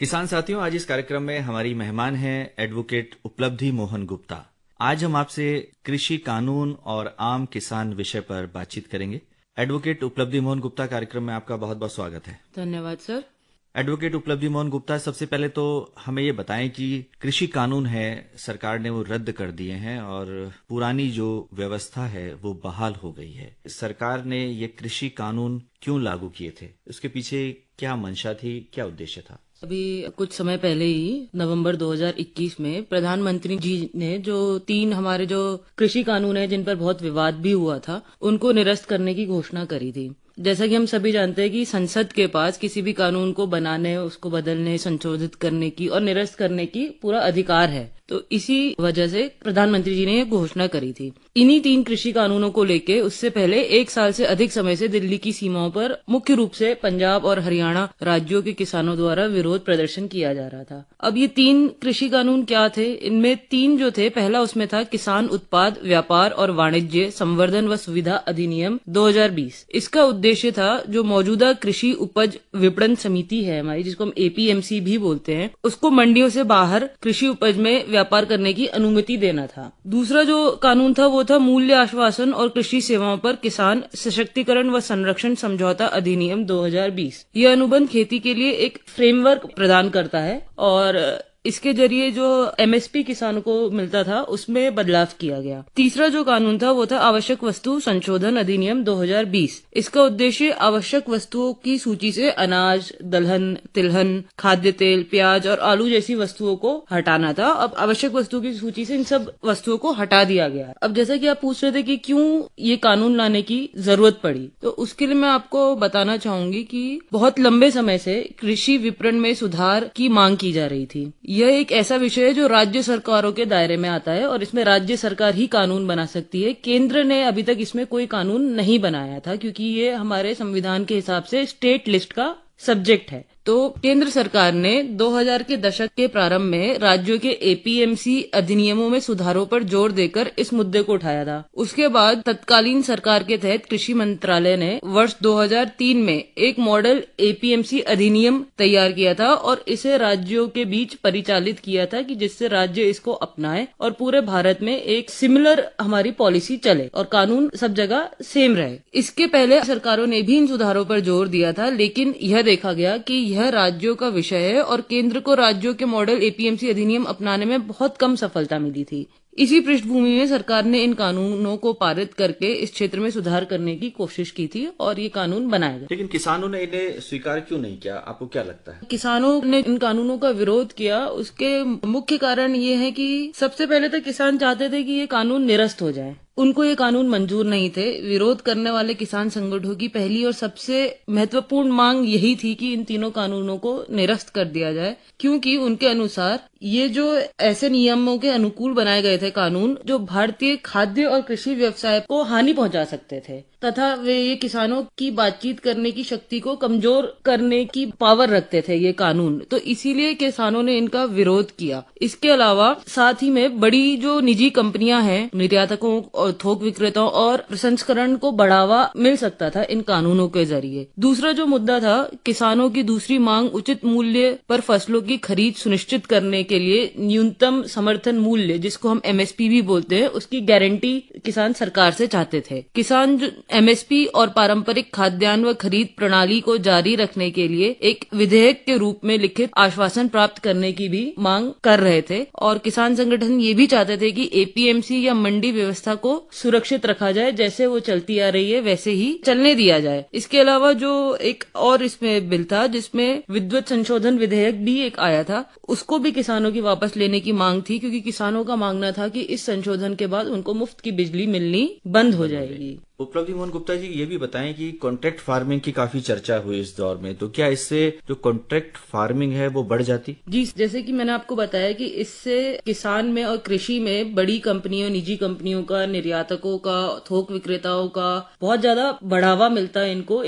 किसान साथियों, आज इस कार्यक्रम में हमारी मेहमान हैं एडवोकेट उपलब्धि मोहन गुप्ता। आज हम आपसे कृषि कानून और आम किसान विषय पर बातचीत करेंगे। एडवोकेट उपलब्धि मोहन गुप्ता, कार्यक्रम में आपका बहुत बहुत स्वागत है। धन्यवाद सर। एडवोकेट उपलब्धि मोहन गुप्ता, सबसे पहले तो हमें ये बताएं कि कृषि कानून है, सरकार ने वो रद्द कर दिए हैं और पुरानी जो व्यवस्था है वो बहाल हो गई है। सरकार ने ये कृषि कानून क्यों लागू किए थे? उसके पीछे क्या मंशा थी, क्या उद्देश्य था? अभी कुछ समय पहले ही नवंबर 2021 में प्रधानमंत्री जी ने जो 3 हमारे जो कृषि कानून है जिन पर बहुत विवाद भी हुआ था, उनको निरस्त करने की घोषणा करी थी। जैसा कि हम सभी जानते हैं कि संसद के पास किसी भी कानून को बनाने, उसको बदलने, संशोधित करने की और निरस्त करने की पूरा अधिकार है। तो इसी वजह से प्रधानमंत्री जी ने ये घोषणा करी थी। इन्हीं 3 कृषि कानूनों को लेके उससे पहले 1 साल से अधिक समय से दिल्ली की सीमाओं पर मुख्य रूप से पंजाब और हरियाणा राज्यों के किसानों द्वारा विरोध प्रदर्शन किया जा रहा था। अब ये 3 कृषि कानून क्या थे? इनमें 3 जो थे, पहला उसमें था किसान उत्पाद व्यापार और वाणिज्य संवर्धन व सुविधा अधिनियम 2020। इसका उद्देश्य था जो मौजूदा कृषि उपज विपणन समिति है हमारी, जिसको हम APMC भी बोलते हैं, उसको मंडियों से बाहर कृषि उपज में व्यापार करने की अनुमति देना था। दूसरा जो कानून था वो था मूल्य आश्वासन और कृषि सेवाओं पर किसान सशक्तिकरण व संरक्षण समझौता अधिनियम 2020। यह अनुबंध खेती के लिए एक फ्रेमवर्क प्रदान करता है और इसके जरिए जो MSP किसानों को मिलता था उसमें बदलाव किया गया। तीसरा जो कानून था वो था आवश्यक वस्तु संशोधन अधिनियम 2020। इसका उद्देश्य आवश्यक वस्तुओं की सूची से अनाज, दलहन, तिलहन, खाद्य तेल, प्याज और आलू जैसी वस्तुओं को हटाना था। अब आवश्यक वस्तुओं की सूची से इन सब वस्तुओं को हटा दिया गया। अब जैसा कि आप पूछ रहे थे कि क्यों ये कानून लाने की जरूरत पड़ी, तो उसके लिए मैं आपको बताना चाहूंगी कि बहुत लंबे समय से कृषि विपणन में सुधार की मांग की जा रही थी। यह एक ऐसा विषय है जो राज्य सरकारों के दायरे में आता है और इसमें राज्य सरकार ही कानून बना सकती है। केंद्र ने अभी तक इसमें कोई कानून नहीं बनाया था क्योंकि ये हमारे संविधान के हिसाब से स्टेट लिस्ट का सब्जेक्ट है। तो केंद्र सरकार ने 2000 के दशक के प्रारंभ में राज्यों के APMC अधिनियमों में सुधारों पर जोर देकर इस मुद्दे को उठाया था। उसके बाद तत्कालीन सरकार के तहत कृषि मंत्रालय ने वर्ष 2003 में एक मॉडल APMC अधिनियम तैयार किया था और इसे राज्यों के बीच परिचालित किया था कि जिससे राज्य इसको अपनाए और पूरे भारत में एक सिमिलर हमारी पॉलिसी चले और कानून सब जगह सेम रहे। इसके पहले सरकारों ने भी इन सुधारों पर जोर दिया था, लेकिन यह देखा गया कि यह राज्यों का विषय है और केंद्र को राज्यों के मॉडल APMC अधिनियम अपनाने में बहुत कम सफलता मिली थी। इसी पृष्ठभूमि में सरकार ने इन कानूनों को पारित करके इस क्षेत्र में सुधार करने की कोशिश की थी और ये कानून बनाया गया। लेकिन किसानों ने इन्हें स्वीकार क्यों नहीं किया? आपको क्या लगता है? किसानों ने इन कानूनों का विरोध किया, उसके मुख्य कारण ये है कि सबसे पहले तो किसान चाहते थे कि ये कानून निरस्त हो जाए। उनको ये कानून मंजूर नहीं थे। विरोध करने वाले किसान संगठनों की पहली और सबसे महत्वपूर्ण मांग यही थी कि इन तीनों कानूनों को निरस्त कर दिया जाए, क्योंकि उनके अनुसार ये जो ऐसे नियमों के अनुकूल बनाए गए थे कानून जो भारतीय खाद्य और कृषि व्यवसाय को हानि पहुंचा सकते थे तथा वे ये किसानों की बातचीत करने की शक्ति को कमजोर करने की पावर रखते थे ये कानून। तो इसीलिए किसानों ने इनका विरोध किया। इसके अलावा साथ ही में बड़ी जो निजी कंपनियां हैं, निर्यातकों और थोक विक्रेताओं और प्रसंस्करण को बढ़ावा मिल सकता था इन कानूनों के जरिए। दूसरा जो मुद्दा था, किसानों की दूसरी मांग उचित मूल्य पर फसलों की खरीद सुनिश्चित करने के लिए न्यूनतम समर्थन मूल्य, जिसको हम MSP भी बोलते हैं, उसकी गारंटी किसान सरकार से चाहते थे। किसान MSP और पारंपरिक खाद्यान्न व खरीद प्रणाली को जारी रखने के लिए एक विधेयक के रूप में लिखित आश्वासन प्राप्त करने की भी मांग कर रहे थे और किसान संगठन ये भी चाहते थे कि APMC या मंडी व्यवस्था को सुरक्षित रखा जाए, जैसे वो चलती आ रही है वैसे ही चलने दिया जाए। इसके अलावा जो एक और इसमें बिल था जिसमें विद्युत संशोधन विधेयक भी एक आया था, उसको भी किसानों की वापस लेने की मांग थी, क्योंकि किसानों का मांगना था कि इस संशोधन के बाद उनको मुफ्त की बिजली मिलनी बंद हो जाएगी। उपलब्धि मोहन गुप्ता जी, ये भी बताएं कि कॉन्ट्रैक्ट फार्मिंग की काफी चर्चा हुई इस दौर में, तो क्या इससे जो कॉन्ट्रैक्ट फार्मिंग है वो बढ़ जाती? जी, जैसे कि मैंने आपको बताया कि इससे किसान में और कृषि में बड़ी कंपनियों, निजी कंपनियों का, निर्यातकों का, थोक विक्रेताओं का बहुत ज्यादा बढ़ावा मिलता है इनको।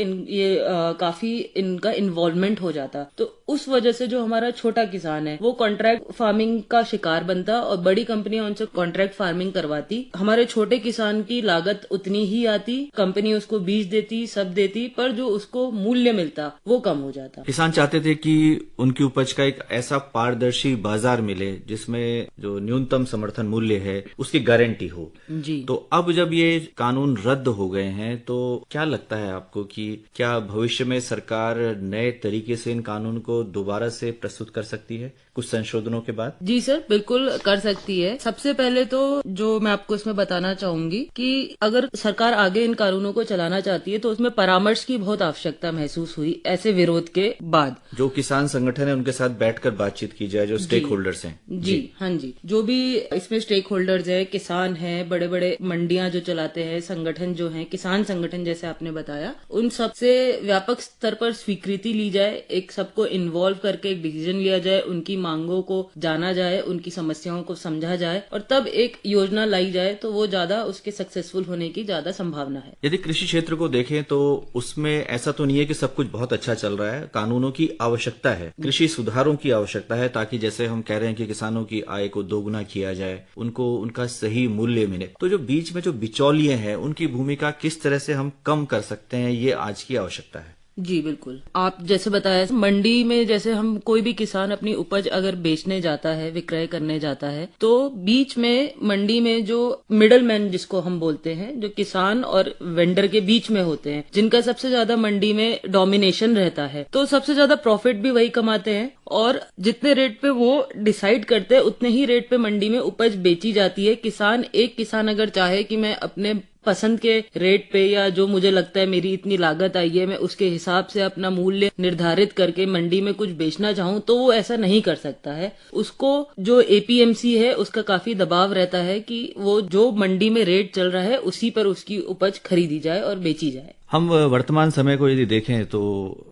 काफी इनका इन्वॉल्वमेंट हो जाता। तो उस वजह से जो हमारा छोटा किसान है वो कॉन्ट्रैक्ट फार्मिंग का शिकार बनता और बड़ी कंपनियां उनसे कॉन्ट्रैक्ट फार्मिंग करवाती। हमारे छोटे किसान की लागत उतनी ही आती जाती, कंपनी उसको बीज देती, सब देती, पर जो उसको मूल्य मिलता वो कम हो जाता। किसान चाहते थे कि उनकी उपज का एक ऐसा पारदर्शी बाजार मिले जिसमें जो न्यूनतम समर्थन मूल्य है उसकी गारंटी हो जी। तो अब जब ये कानून रद्द हो गए हैं तो क्या लगता है आपको कि क्या भविष्य में सरकार नए तरीके से इन कानून को दोबारा से प्रस्तुत कर सकती है कुछ संशोधनों के बाद? जी सर, बिल्कुल कर सकती है। सबसे पहले तो जो मैं आपको इसमें बताना चाहूंगी कि अगर सरकार आगे इन कानूनों को चलाना चाहती है तो उसमें परामर्श की बहुत आवश्यकता महसूस हुई ऐसे विरोध के बाद। जो किसान संगठन है उनके साथ बैठकर बातचीत की जाए, जो स्टेक होल्डर्स हैं। जी हाँ जी, जो भी इसमें स्टेक होल्डर्स है, किसान है, बड़े बड़े मंडियां जो चलाते हैं, संगठन जो है, किसान संगठन जैसे आपने बताया, उन सबसे व्यापक स्तर पर स्वीकृति ली जाए, एक सबको इन्वॉल्व करके एक डिसीजन लिया जाए, उनकी मांगों को जाना जाए, उनकी समस्याओं को समझा जाए और तब एक योजना लाई जाए तो वो ज्यादा उसके सक्सेसफुल होने की ज्यादा संभावना है। यदि कृषि क्षेत्र को देखें तो उसमें ऐसा तो नहीं है कि सब कुछ बहुत अच्छा चल रहा है। कानूनों की आवश्यकता है, कृषि सुधारों की आवश्यकता है ताकि जैसे हम कह रहे हैं कि किसानों की आय को दोगुना किया जाए, उनको उनका सही मूल्य मिले। तो जो बीच में जो बिचौलिए हैं उनकी भूमिका किस तरह से हम कम कर सकते हैं, ये आज की आवश्यकता है। जी बिल्कुल, आप जैसे बताया मंडी में जैसे हम कोई भी किसान अपनी उपज अगर बेचने जाता है, विक्रय करने जाता है, तो बीच में मंडी में जो मिडल मैन जिसको हम बोलते हैं, जो किसान और वेंडर के बीच में होते हैं, जिनका सबसे ज्यादा मंडी में डोमिनेशन रहता है, तो सबसे ज्यादा प्रॉफिट भी वही कमाते हैं और जितने रेट पे वो डिसाइड करते हैं उतने ही रेट पे मंडी में उपज बेची जाती है। एक किसान अगर चाहे कि मैं अपने पसंद के रेट पे या जो मुझे लगता है मेरी इतनी लागत आई है, मैं उसके हिसाब से अपना मूल्य निर्धारित करके मंडी में कुछ बेचना चाहूं तो वो ऐसा नहीं कर सकता है। उसको जो एपीएमसी है उसका काफी दबाव रहता है कि वो जो मंडी में रेट चल रहा है उसी पर उसकी उपज खरीदी जाए और बेची जाए। हम वर्तमान समय को यदि देखें तो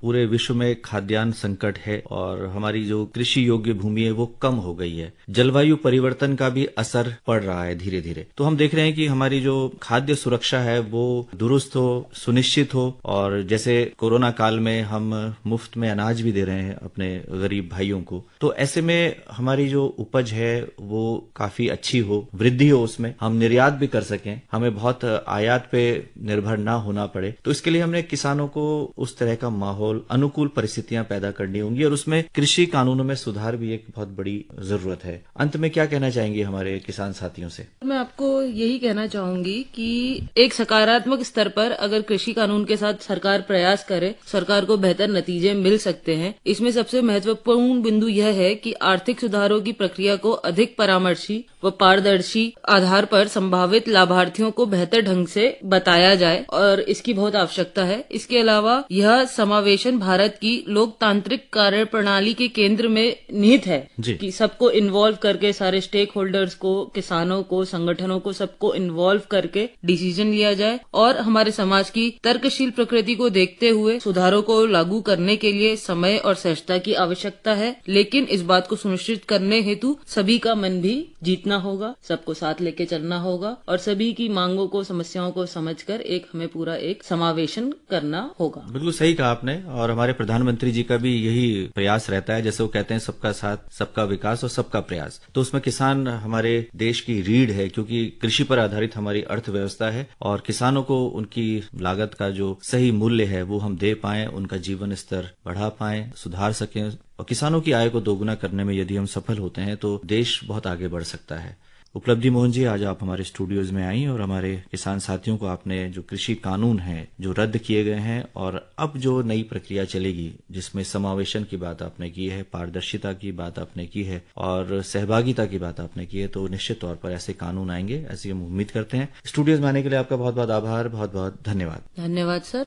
पूरे विश्व में खाद्यान्न संकट है और हमारी जो कृषि योग्य भूमि है वो कम हो गई है। जलवायु परिवर्तन का भी असर पड़ रहा है धीरे धीरे। तो हम देख रहे हैं कि हमारी जो खाद्य सुरक्षा है वो दुरुस्त हो, सुनिश्चित हो और जैसे कोरोना काल में हम मुफ्त में अनाज भी दे रहे हैं अपने गरीब भाइयों को, तो ऐसे में हमारी जो उपज है वो काफी अच्छी हो, वृद्धि हो, उसमें हम निर्यात भी कर सकें, हमें बहुत आयात पे निर्भर ना होना पड़े। तो इसके लिए हमने किसानों को उस तरह का माहौल, अनुकूल परिस्थितियां पैदा करनी होंगी और उसमें कृषि कानूनों में सुधार भी एक बहुत बड़ी जरूरत है। अंत में क्या कहना चाहेंगे हमारे किसान साथियों से? मैं आपको यही कहना चाहूंगी कि एक सकारात्मक स्तर पर अगर कृषि कानून के साथ सरकार प्रयास करे, सरकार को बेहतर नतीजे मिल सकते हैं। इसमें सबसे महत्वपूर्ण बिंदु यह है कि आर्थिक सुधारों की प्रक्रिया को अधिक परामर्शी व पारदर्शी आधार पर संभावित लाभार्थियों को बेहतर ढंग से बताया जाए और इसकी बहुत आवश्यकता है। इसके अलावा यह समावेशन भारत की लोकतांत्रिक कार्य प्रणाली के केंद्र में निहित है कि सबको इन्वॉल्व करके, सारे स्टेक होल्डर्स को, किसानों को, संगठनों को, सबको इन्वॉल्व करके डिसीजन लिया जाए और हमारे समाज की तर्कशील प्रकृति को देखते हुए सुधारों को लागू करने के लिए समय और सहजता की आवश्यकता है। लेकिन इस बात को सुनिश्चित करने हेतु सभी का मन भी जीतना होगा, सबको साथ लेके चलना होगा और सभी की मांगों को, समस्याओं को समझकर हमें पूरा एक समावेशन करना होगा। बिल्कुल सही कहा आपने और हमारे प्रधानमंत्री जी का भी यही प्रयास रहता है। जैसे वो कहते हैं सबका साथ, सबका विकास और सबका प्रयास, तो उसमें किसान हमारे देश की रीढ़ है क्योंकि कृषि पर आधारित हमारी अर्थव्यवस्था है और किसानों को उनकी लागत का जो सही मूल्य है वो हम दे पाएं, उनका जीवन स्तर बढ़ा पाएं, सुधार सकें और किसानों की आय को दोगुना करने में यदि हम सफल होते हैं तो देश बहुत आगे बढ़ सकता है। उपलब्धि मोहन जी, आज आप हमारे स्टूडियोज में आई और हमारे किसान साथियों को आपने जो कृषि कानून है जो रद्द किए गए हैं और अब जो नई प्रक्रिया चलेगी जिसमें समावेशन की बात आपने की है, पारदर्शिता की बात आपने की है और सहभागिता की बात आपने की है, तो निश्चित तौर पर ऐसे कानून आएंगे, ऐसी हम उम्मीद करते हैं। स्टूडियोज में आने के लिए आपका बहुत बहुत आभार, बहुत बहुत धन्यवाद। धन्यवाद सर।